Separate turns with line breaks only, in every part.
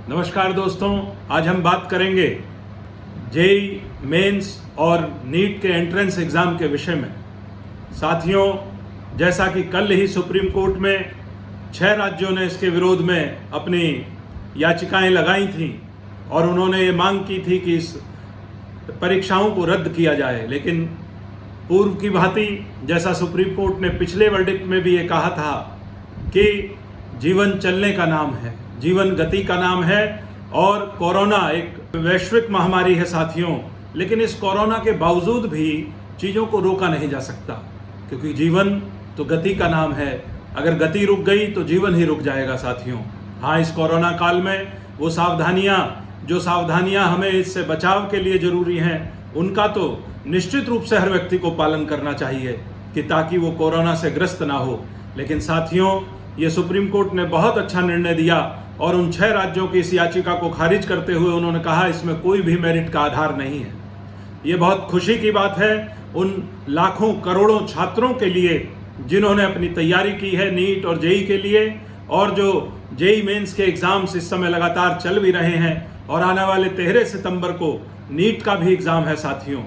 नमस्कार दोस्तों, आज हम बात करेंगे जेईई मेंस और नीट के एंट्रेंस एग्ज़ाम के विषय में। साथियों, जैसा कि कल ही सुप्रीम कोर्ट में 6 राज्यों ने इसके विरोध में अपनी याचिकाएं लगाई थीं और उन्होंने ये मांग की थी कि इस परीक्षाओं को रद्द किया जाए। लेकिन पूर्व की भांति जैसा सुप्रीम कोर्ट ने पिछले वर्डिक्ट में भी ये कहा था कि जीवन चलने का नाम है, जीवन गति का नाम है और कोरोना एक वैश्विक महामारी है साथियों। लेकिन इस कोरोना के बावजूद भी चीज़ों को रोका नहीं जा सकता, क्योंकि जीवन तो गति का नाम है। अगर गति रुक गई तो जीवन ही रुक जाएगा साथियों। हाँ, इस कोरोना काल में वो सावधानियां हमें इससे बचाव के लिए ज़रूरी हैं, उनका तो निश्चित रूप से हर व्यक्ति को पालन करना चाहिए कि ताकि वो कोरोना से ग्रस्त ना हो। लेकिन साथियों, ये सुप्रीम कोर्ट ने बहुत अच्छा निर्णय दिया और उन 6 राज्यों की इस याचिका को खारिज करते हुए उन्होंने कहा इसमें कोई भी मेरिट का आधार नहीं है। ये बहुत खुशी की बात है उन लाखों करोड़ों छात्रों के लिए जिन्होंने अपनी तैयारी की है नीट और जेईई के लिए, और जो जेईई मेंस के एग्ज़ाम्स इस समय लगातार चल भी रहे हैं और आने वाले 13 सितंबर को नीट का भी एग्ज़ाम है साथियों।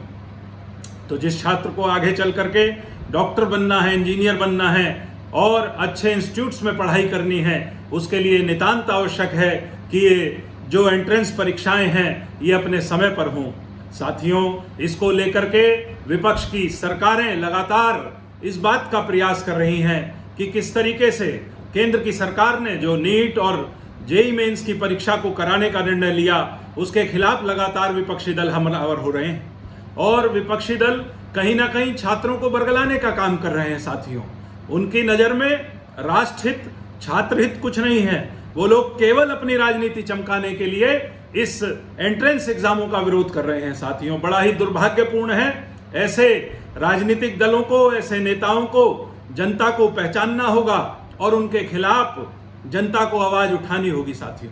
तो जिस छात्र को आगे चल करके डॉक्टर बनना है, इंजीनियर बनना है और अच्छे इंस्टीट्यूट्स में पढ़ाई करनी है, उसके लिए नितांत आवश्यक है कि ये जो एंट्रेंस परीक्षाएं हैं ये अपने समय पर हों। साथियों, इसको लेकर के विपक्ष की सरकारें लगातार इस बात का प्रयास कर रही हैं कि किस तरीके से केंद्र की सरकार ने जो नीट और जेईई मेंस की परीक्षा को कराने का निर्णय लिया, उसके खिलाफ लगातार विपक्षी दल हमलावर हो रहे हैं और विपक्षी दल कहीं ना कहीं छात्रों को बरगलाने का काम कर रहे हैं साथियों। उनकी नज़र में राष्ट्रहित, छात्रहित कुछ नहीं है। वो लोग केवल अपनी राजनीति चमकाने के लिए इस एंट्रेंस एग्जामों का विरोध कर रहे हैं साथियों। बड़ा ही दुर्भाग्यपूर्ण है। ऐसे राजनीतिक दलों को, ऐसे नेताओं को जनता को पहचानना होगा और उनके खिलाफ जनता को आवाज उठानी होगी साथियों,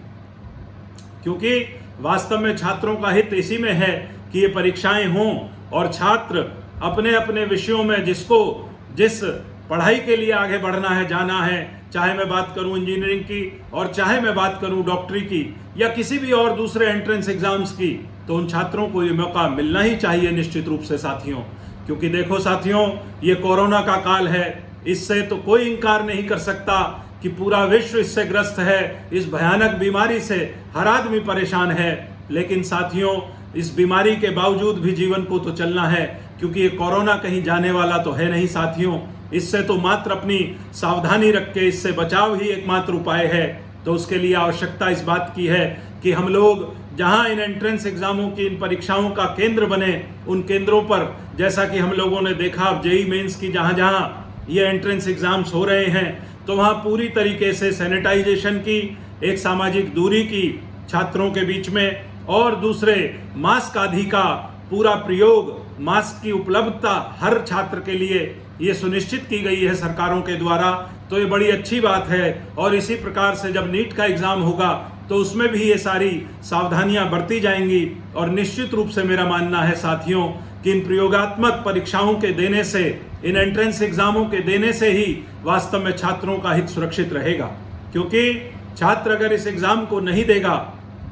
क्योंकि वास्तव में छात्रों का हित इसी में है कि ये परीक्षाएं हों और छात्र अपने अपने विषयों में जिस पढ़ाई के लिए आगे बढ़ना है, जाना है, चाहे मैं बात करूं इंजीनियरिंग की और चाहे मैं बात करूं डॉक्टरी की या किसी भी और दूसरे एंट्रेंस एग्जाम्स की, तो उन छात्रों को ये मौका मिलना ही चाहिए निश्चित रूप से साथियों। क्योंकि देखो साथियों, ये कोरोना का काल है, इससे तो कोई इनकार नहीं कर सकता कि पूरा विश्व इससे ग्रस्त है। इस भयानक बीमारी से हर आदमी परेशान है। लेकिन साथियों, इस बीमारी के बावजूद भी जीवन को तो चलना है, क्योंकि ये कोरोना कहीं जाने वाला तो है नहीं साथियों। इससे तो मात्र अपनी सावधानी रख के इससे बचाव ही एकमात्र उपाय है। तो उसके लिए आवश्यकता इस बात की है कि हम लोग जहां इन एंट्रेंस एग्जामों की, इन परीक्षाओं का केंद्र बने, उन केंद्रों पर जैसा कि हम लोगों ने देखा जेईई मेंस की जहां जहां ये एंट्रेंस एग्जाम्स हो रहे हैं, तो वहां पूरी तरीके से सैनिटाइजेशन की, एक सामाजिक दूरी की छात्रों के बीच में, और दूसरे मास्क आदि का पूरा प्रयोग, मास्क की उपलब्धता हर छात्र के लिए ये सुनिश्चित की गई है सरकारों के द्वारा। तो ये बड़ी अच्छी बात है। और इसी प्रकार से जब नीट का एग्ज़ाम होगा तो उसमें भी ये सारी सावधानियां बरती जाएंगी। और निश्चित रूप से मेरा मानना है साथियों कि इन प्रयोगात्मक परीक्षाओं के देने से, इन एंट्रेंस एग्जामों के देने से ही वास्तव में छात्रों का हित सुरक्षित रहेगा। क्योंकि छात्र अगर इस एग्ज़ाम को नहीं देगा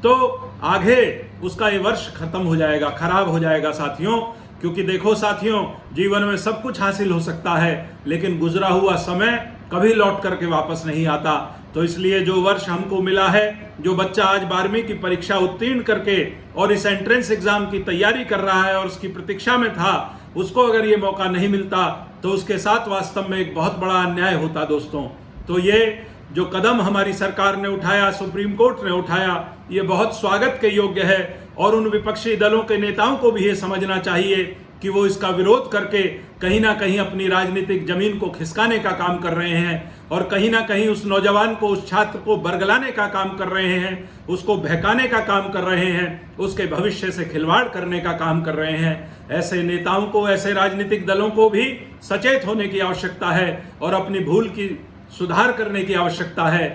तो आगे उसका ये वर्ष खत्म हो जाएगा, खराब हो जाएगा साथियों। क्योंकि देखो साथियों, जीवन में सब कुछ हासिल हो सकता है, लेकिन गुजरा हुआ समय कभी लौट करके वापस नहीं आता। तो इसलिए जो वर्ष हमको मिला है, जो बच्चा आज 12वीं की परीक्षा उत्तीर्ण करके और इस एंट्रेंस एग्जाम की तैयारी कर रहा है और उसकी प्रतीक्षा में था, उसको अगर ये मौका नहीं मिलता तो उसके साथ वास्तव में एक बहुत बड़ा अन्याय होता दोस्तों। तो ये जो कदम हमारी सरकार ने उठाया, सुप्रीम कोर्ट ने उठाया, ये बहुत स्वागत के योग्य है। और उन विपक्षी दलों के नेताओं को भी ये समझना चाहिए कि वो इसका विरोध करके कहीं ना कहीं अपनी राजनीतिक जमीन को खिसकाने का काम कर रहे हैं और कहीं ना कहीं उस नौजवान को, उस छात्र को बरगलाने का काम कर रहे हैं, उसको बहकाने का काम कर रहे हैं, उसके भविष्य से खिलवाड़ करने का काम कर रहे हैं। ऐसे नेताओं को, ऐसे राजनीतिक दलों को भी सचेत होने की आवश्यकता है और अपनी भूल की सुधार करने की आवश्यकता है।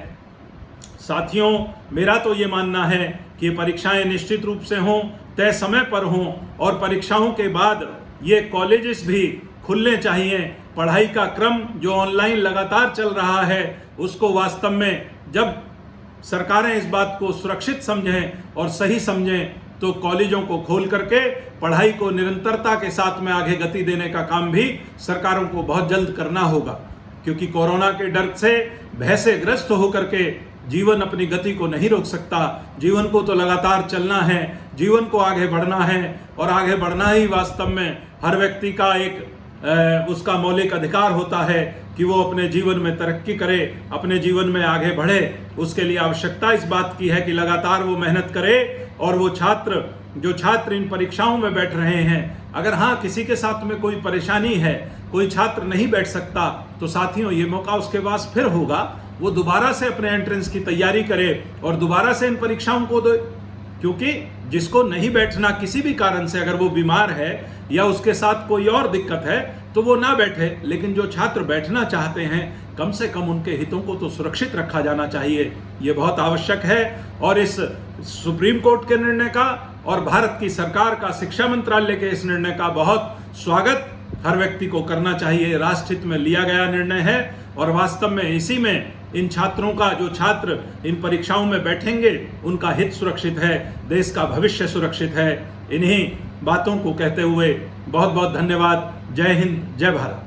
साथियों, मेरा तो ये मानना है कि परीक्षाएं निश्चित रूप से हों, तय समय पर हों और परीक्षाओं के बाद ये कॉलेजेस भी खुलने चाहिए। पढ़ाई का क्रम जो ऑनलाइन लगातार चल रहा है, उसको वास्तव में जब सरकारें इस बात को सुरक्षित समझें और सही समझें तो कॉलेजों को खोल करके पढ़ाई को निरंतरता के साथ में आगे गति देने का काम भी सरकारों को बहुत जल्द करना होगा, क्योंकि कोरोना के डर से भय से ग्रस्त होकर के जीवन अपनी गति को नहीं रोक सकता। जीवन को तो लगातार चलना है, जीवन को आगे बढ़ना है, और आगे बढ़ना ही वास्तव में हर व्यक्ति का एक उसका मौलिक अधिकार होता है कि वो अपने जीवन में तरक्की करे, अपने जीवन में आगे बढ़े। उसके लिए आवश्यकता इस बात की है कि लगातार वो मेहनत करे, और वो जो छात्र इन परीक्षाओं में बैठ रहे हैं, अगर हाँ किसी के साथ में कोई परेशानी है, कोई छात्र नहीं बैठ सकता, तो साथियों ये मौका उसके पास फिर होगा, वो दोबारा से अपने एंट्रेंस की तैयारी करे और दोबारा से इन परीक्षाओं को दे। क्योंकि जिसको नहीं बैठना किसी भी कारण से, अगर वो बीमार है या उसके साथ कोई और दिक्कत है, तो वो ना बैठे, लेकिन जो छात्र बैठना चाहते हैं कम से कम उनके हितों को तो सुरक्षित रखा जाना चाहिए। ये बहुत आवश्यक है, और इस सुप्रीम कोर्ट के निर्णय का और भारत की सरकार का, शिक्षा मंत्रालय के इस निर्णय का बहुत स्वागत हर व्यक्ति को करना चाहिए। राष्ट्र हित में लिया गया निर्णय है, और वास्तव में इसी में इन छात्रों का, जो छात्र इन परीक्षाओं में बैठेंगे, उनका हित सुरक्षित है, देश का भविष्य सुरक्षित है। इन्हीं बातों को कहते हुए बहुत बहुत धन्यवाद। जय हिंद, जय भारत।